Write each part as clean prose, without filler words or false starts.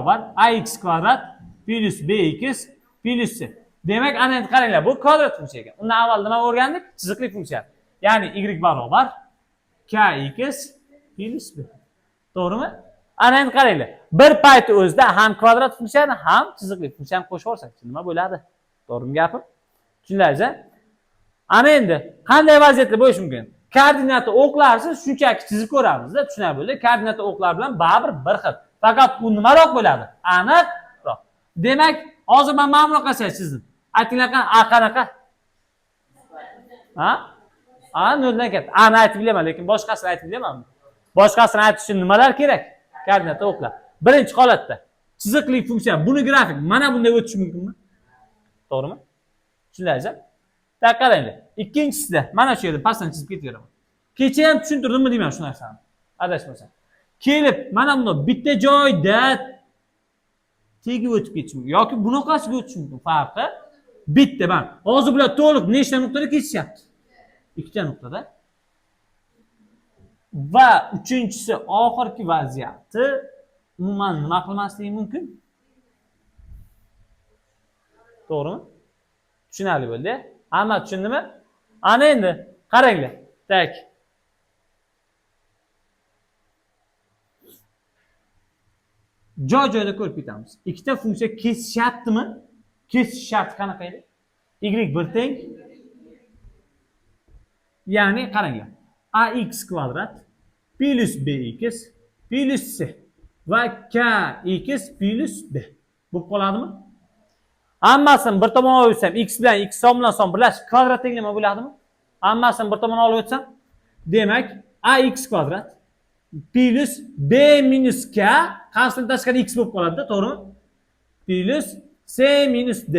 var. Ax kvadrat plus bx plus c. Demak, ana endi qaranglar, bu kvadrat funksiya ekan. Undan avval nima o'rgandik? Chiziqli funksiya. Ya'ni y barobar kx plus b. To'g'rimi? Ana endi qaranglar. Bir payti o'zida ham kvadrat funksiyani, ham chiziqli funksiyani qo'shib olsak, nima bo'ladi? To'g'rimi gapim? Tushundingizmi? Ana endi qanday vaziyatda bo'lishi mumkin? Koordinata o'qlarsiz shunchaki chizib ko'ramiz-da, tushunarli bo'ldi. Koordinata o'qlar bilan baribir bir xil. Faqat u nimaroq bo'ladi? Aniqroq. Demak, hozir men mana bunaqa chizdim. Aytinglar, qanaqa? Ha? Noldan katta. Ani aytib bilaman, lekin boshqasini aytib bilamanmi? Boshqasini aytish uchun nimalar kerak? Koordinata o'qlar. Birinchi holatda chiziqli funksiya, buni grafik mana bunday o'tishi mumkinmi? To'g'rimi? Tushundingizmi? Qaranglar. Ikkinchisida mana shu yerda pastdan chizib ketaveraman. Kecha ham tushuntirdimmi deyman shu narsani. Adashmasam. Kelib, mana bunday bitta joyda tegib o'tib ketish mumkin yoki bunaqasiga o'tish mumkin. Farqi bitta. Men hozir bular to'liq nechta nuqtada kesishyapti? Ikkita nuqtada. Va uchinchisi oxirgi vaziyati umuman nima qilmasligi mumkin? To'g'rimi? Tushunarli bo'ldi. Hamma tushundimi? Ana endi qaranglar. Tak. Joy-joyda ko'rib ketamiz. Ikkita funksiya kesishyaptimi? Kesish sharti qanaqa edi? Y1 teng. Ya'ni qaranglar. Ax kvadrat plus bx plus c va kx plus b. Bu qoladimi? Hammasini bir tomonga olib o'tsam, x bilan x son bilan son birlashib kvadrat tenglama bo'ladimi? Hammasini bir tomonga olib o'tsam, demak, ax kvadrat plus b minus k qasddan tashqari x bo'lib qoladi-da, to'g'rimi? Plus c minus d.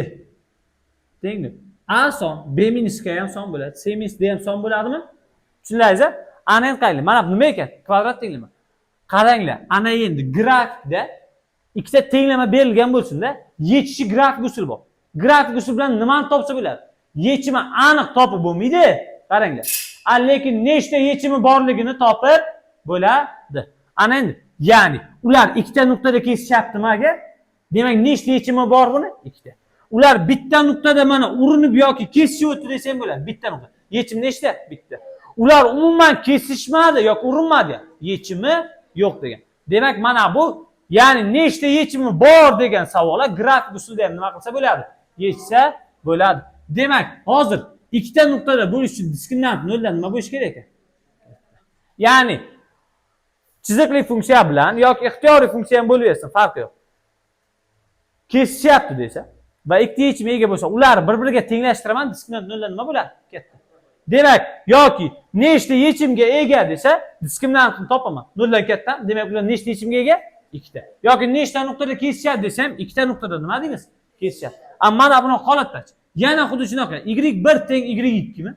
Tengmi? A son, b minus k ham son bo'ladi, c minus d ham son bo'ladimi? Tushundingizmi? Ana endi qaranglar, mana bu nima ekan? Kvadrat tenglama. Qaranglar, ana endi grafikda ikkita tenglama berilgan bo'lsin-da, yechishi grafik usul bor. Grafik usul bilan nimani topsa bo'ladi? Yechimi aniq topib bo'lmaydi. Qaranglar. Lekin nechta yechimi borligini topib bo'ladi. Ana endi, ya'ni ular ikkita nuqtada kesishyaptimi agar? Demak, nechta yechimi bor buni? Ikkita. Ular bitta nuqtada mana urinib yoki kesishib o'tdi desam bo'ladi. Bitta nuqta. Yechim nechta? Bitta. Ular umuman kesishmadi yoki urinmadi. Yechimi yo'q degan. Demak, mana bu, ya'ni nechta yechimi bor degan savollar grafik usulda ham nima qilsa bo'ladi? Yechsa bo'ladi. Demak, hozir ikkita nuqtada bo'lish uchun diskriminant noldan nima bo'lish kerak ekan? Ya'ni chiziqli funksiya bilan yoki ixtiyoriy funksiya ham bo'laversin, farqi yo'q. Kesishyapti desa va ikkita yechimga ega bo'lsa, ularni bir-biriga tenglashtiraman, diskriminant noldan nima bo'ladi? Katta. Demak, yoki nechta yechimga ega desa, diskriminantni topaman. Noldan katta. Demak, ular nechta yechimga ega? Ikkita. Yoki nechta nuqtada kesishyapti desam, ikkita nuqtada nima deymiz? Kesishyapti. Ammo mana buni holatdachi. Yana xuddi shunaqa. Y1 teng Y2 mi?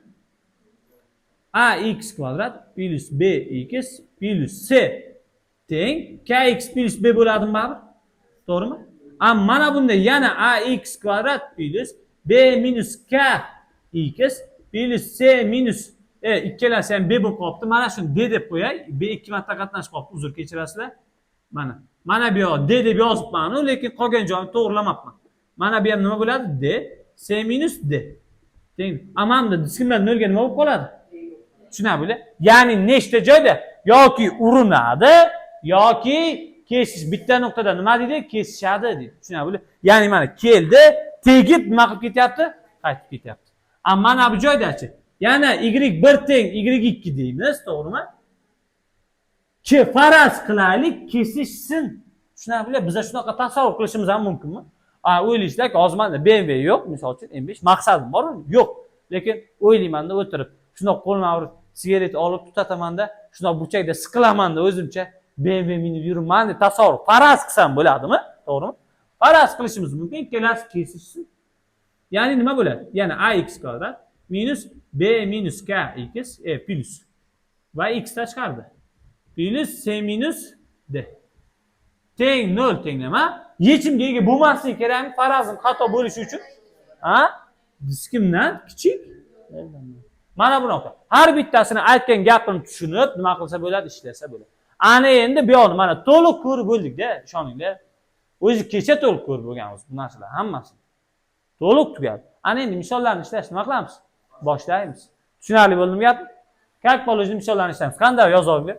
Ax kvadrat plus bx plus c teng kx plus b bo'ladimi baribir? To'g'rimi? Ammo mana bunda yana ax kvadrat plus b minus kx plus c minus ikkalasi ham b bo'lib qolibdi. Mana shuni d deb qo'yay. B 2 marta qatnashib qolibdi. Uzr kechirasizlar. Mana bu yoq d deb yozibman, lekin qolgan joyini to'g'rilamabman. Mana bu ham nima bo'ladi? D c minus d. Teng. Amamda diskriminant nolga nima bo'lib qoladi? Tushunarli? Ya'ni nechta joyda yoki urinadi yoki kesish bitta nuqtada nima deydi? Kesishadi deydi. Tushunarli? Ya'ni mana keldi, tegib nima qilib ketyapti? Qaytib ketyapti. Ammo mana bu joydachi. Yana y1 teng y2 deymiz, to'g'rimi? Ki faraz qilaylik, kesishsin. Tushunarli? Biz shunaqa tasavvur qilishimiz ham mumkinmi? O'ylaysizlar-ki, hozir menda BMW yo'q, misol uchun M5 maqsadim bor, yo'q. Lekin o'ylaymanda o'tirib, shundoq qo'lma urib, sigaret olib tutatamanda, shundoq burchakda siqilamanda o'zimcha BMW minib yuribman deb tasavvur faraz qilsam bo'ladimi? To'g'rimi? Faraz qilishimiz mumkin, ikkalasi kesishsin. Ya'ni nima bo'ladi? Yana ax kvadrat minus b minus kx plus va x tashqarida. Plus c minus d. Teng 0 tenglama. Yechimga ega bo'lmasligi kerakmi? Farazim xato bo'lishi uchun. Diskriminant kichik. Mana bunaqa. Har bittasini aytgan gapini tushunib, nima qilsa bo'ladi, ishlasa bo'ladi. Ana endi bu yo'lni mana to'liq ko'rib bo'ldik-da, ishoninglar. O'zi kecha to'liq ko'rib bo'lganmiz bu narsalar hammasi. To'liq tugadi. Ana endi misollarni ishlash nima qilamiz? Boshlaymiz. Tushunarli bo'ldimi gap? Как положено misollarni ishlaymiz. Qanday yozib ber.